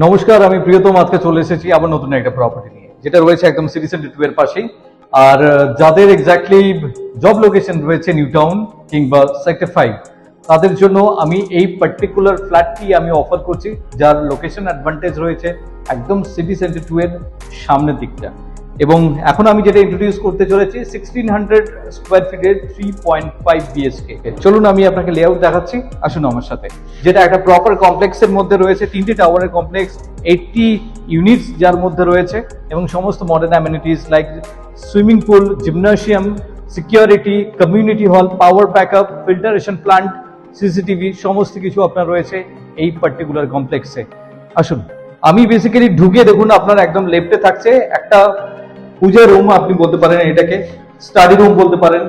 নমস্কার, আমি প্রিয়তম আজকে চলে এসেছি আবার নতুন একটা প্রপার্টি নিয়ে, যেটা রয়েছে একদম সিটি সেন্টার 2 এর পাশেই। আর যাদের এক্স্যাক্টলি জব লোকেশন রয়েছে নিউ টাউন কিংবা সেক্টর 5, তাদের জন্য আমি এই পার্টিকুলার ফ্ল্যাটটি আমি অফার করছি, যার লোকেশন অ্যাডভান্টেজ রয়েছে একদম সিটি সেন্টার 2 এর সামনের দিকটা। এবং এখন আমি যেটা ইন্ট্রোডিউস করতে চলেছি 1600 স্কোয়ার ফিটের 3.5 বিএসকে। চলুন আমি আপনাকে লেআউট দেখাচ্ছি, আসুন আমার সাথে। যেটা একটা প্রপার কমপ্লেক্সের মধ্যে রয়েছে, 3টে টাওয়ারের কমপ্লেক্স, 80 ইউনিটস যার মধ্যে রয়েছে, এবং সমস্ত modern amenities like swimming pool, gymnasium, security, community hall, power backup, filtration plant, CCTV সমস্ত কিছু আপনার রয়েছে এই পার্টিকুলার কমপ্লেক্সে। আসুন, আমি বেসিক্যালি ঢুকে দেখুন আপনার একদম লেফটে থাকছে একটা পূজার রুম, আপনি বলতে পারেন এটাকে স্টাডি রুম বলতে পারেন,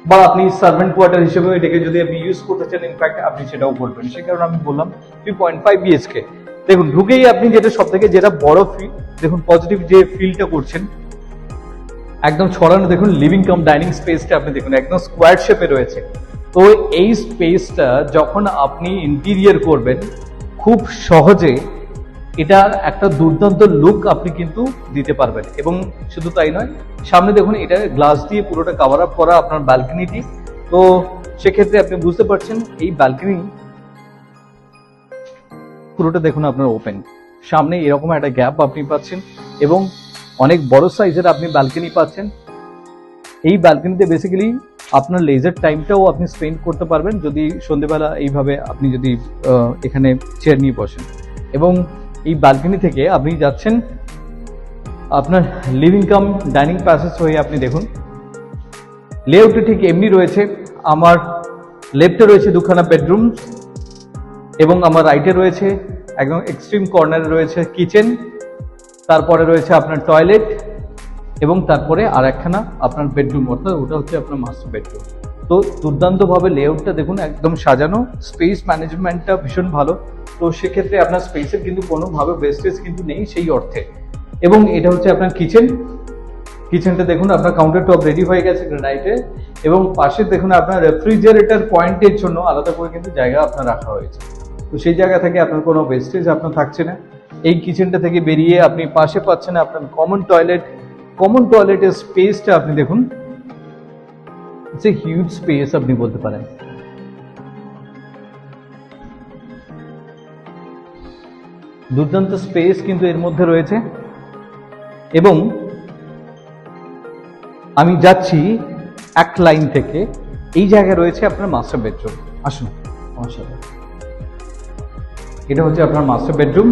বা আপনি সার্ভেন্ট কোয়ার্টার হিসেবে এটাকে যদি আপনি ইউজ করতে চান, ইনফ্যাক্ট আপনি সেটাও করবেন। সে কারণে আমি বললাম 3.5 বিএসকে। দেখুন, ঢুকেই আপনি যেটা বড় ফিল, দেখুন পজিটিভ যে ফিলটা করছেন একদম ছড়ানো। দেখুন লিভিং কাম ডাইনিং স্পেসটা আপনি দেখুন একদম স্কোয়ার শেপে রয়েছে। তো এই স্পেসটা যখন আপনি ইন্টেরিয়র করবেন, খুব সহজে এটার একটা দুর্দান্ত লুক আপনি কিন্তু দিতে পারবেন। এবং শুধু তাই নয়, সামনে দেখুন এটা গ্লাস দিয়ে পুরোটা কভার আপ করা আপনার ব্যালকনিটি। তো সেক্ষেত্রে আপনি বুঝতে পারছেন এই ব্যালকনি পুরোটা দেখুন আপনার ওপেন, সামনে এরকম একটা গ্যাপ আপনি পাচ্ছেন এবং অনেক বড় সাইজের আপনি ব্যালকনি পাচ্ছেন। এই ব্যালকনিতে বেসিক্যালি আপনার লেজার টাইমটাও আপনি স্পেন্ড করতে পারবেন যদি সন্ধ্যেবেলা এইভাবে আপনি যদি এখানে চেয়ার নিয়ে বসেন। এবং এই ব্যালকনি থেকে আপনি যাচ্ছেন আপনার লিভিং কাম ডাইনিং প্যাসেজ হয়ে। আপনি দেখুন লেআউটটা ঠিক এমনি রয়েছে। আমার লেফটে রয়েছে দুখানা বেডরুম এবং আমার রাইটে রয়েছে একদম এক্সট্রিম কর্নারে রয়েছে কিচেন, তারপরে রয়েছে আপনার টয়লেট এবং তারপরে আর একখানা আপনার বেডরুম, অর্থাৎ ওটা হচ্ছে আপনার মাস্টার বেডরুম। তো দুর্দান্তভাবে লেআউটটা দেখুন একদম সাজানো, স্পেস ম্যানেজমেন্টটা ভীষণ ভালো। তো সেক্ষেত্রে আপনার স্পেসের কিন্তু কোনোভাবে ওয়েস্টেজ কিন্তু নেই সেই অর্থে। এবং এটা হচ্ছে আপনার কিচেনটা দেখুন আপনার কাউন্টার টপ রেডি হয়ে গেছে গ্রানাইটে, এবং পাশে দেখুন আপনার রেফ্রিজারেটর পয়েন্টের জন্য আলাদা করে কিন্তু জায়গা আপনার রাখা হয়েছে। তো সেই জায়গা থেকে আপনার কোনো ওয়েস্টেজ আপনার থাকছে না। এই কিচেনটা থেকে বেরিয়ে আপনি পাশে পাচ্ছেন আপনার কমন টয়লেটের স্পেসটা আপনি দেখুন, ইটস এ হিউজ স্পেস আপনি বলতে পারেন। দুর্দান্ত স্পেস কিন্তু এর মধ্যে রয়েছে। এবং আমি যাচ্ছি এক লাইন থেকে, এই জায়গায় রয়েছে আপনার মাস্টার বেডরুম। আসুন আমার সাথে, এটা হচ্ছে আপনার মাস্টার বেডরুম।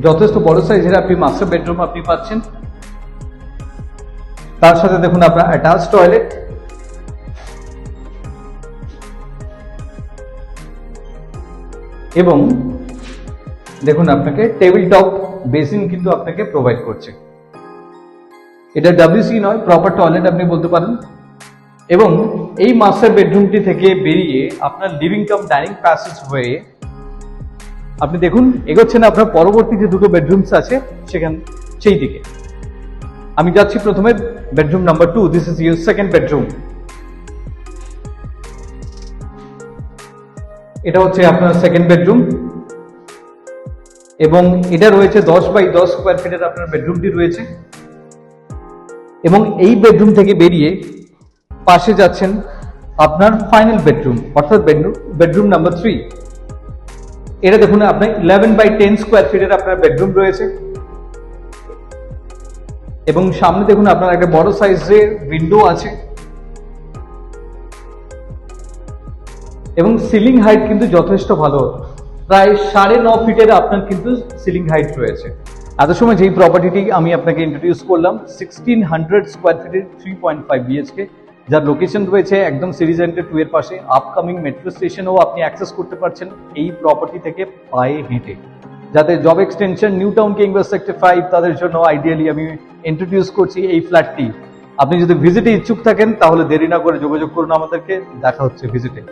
যথেষ্ট বড় সাইজের আপনি মাস্টার বেডরুম আপনি পাচ্ছেন। তার সাথে দেখুন আপনার অ্যাটাচ টয়লেট এবং দেখুন আপনাকে টেবিল টপ বেসিন কিন্তু আপনাকে প্রোভাইড করছে। এটা WC নয়, প্রপার টয়লেট আপনি বলতে পারেন। এবং এই মাস্টার বেডরুমটি থেকে বেরিয়ে আপনার লিভিং কাম ডাইনিং প্যাসেজ হয়ে আপনি দেখুন এগোচ্ছেন আপনার পরবর্তী যে দুটো বেডরুমস আছে সেই দিকে। আমি যাচ্ছি প্রথমে bedroom number 2। This is your second bedroom. এটা হচ্ছে আপনার সেকেন্ড বেডরুম এবং এটা রয়েছে 10x10 স্কোয়ার ফিটের আপনার বেডরুমটি রয়েছে। এবং এই বেডরুম থেকে বেরিয়ে পাশে যাচ্ছেন আপনার ফাইনাল বেডরুম, অর্থাৎ বেডরুম নাম্বার 3। এটা দেখুন আপনার 11x10 স্কোয়ার ফিটের আপনার বেডরুম রয়েছে এবং সামনে দেখুন আপনার একটা বড় সাইজের উইন্ডো আছে এবং সিলিং হাইট কিন্তু যথেষ্ট ভালো, প্রায় 9.5 ফিটের আপনার কিন্তু সিলিং হাইট রয়েছে। এত সময় যেই প্রপার্টিটি আমি আপনাকে ইন্ট্রোডিউস করলাম 1600 স্কোয়ার ফিটের 3.5 বিএচকে, যার লোকেশন রয়েছে একদম সিটি সেন্টার 2 এর পাশে। আপকামিং মেট্রো স্টেশনও আপনি অ্যাক্সেস করতে পারছেন এই প্রপার্টি থেকে পায়ে হেঁটে। যাদের জব এক্সটেনশন নিউ টাউন কিংবা সেক্টর 5, তাদের জন্য আইডিয়ালি আমি ইন্ট্রোডিউস করছি এই ফ্ল্যাটটি। আপনি যদি ভিজিটে ইচ্ছুক থাকেন তাহলে দেরি না করে যোগাযোগ করুন আমাদেরকে। দেখা হচ্ছে ভিজিটে।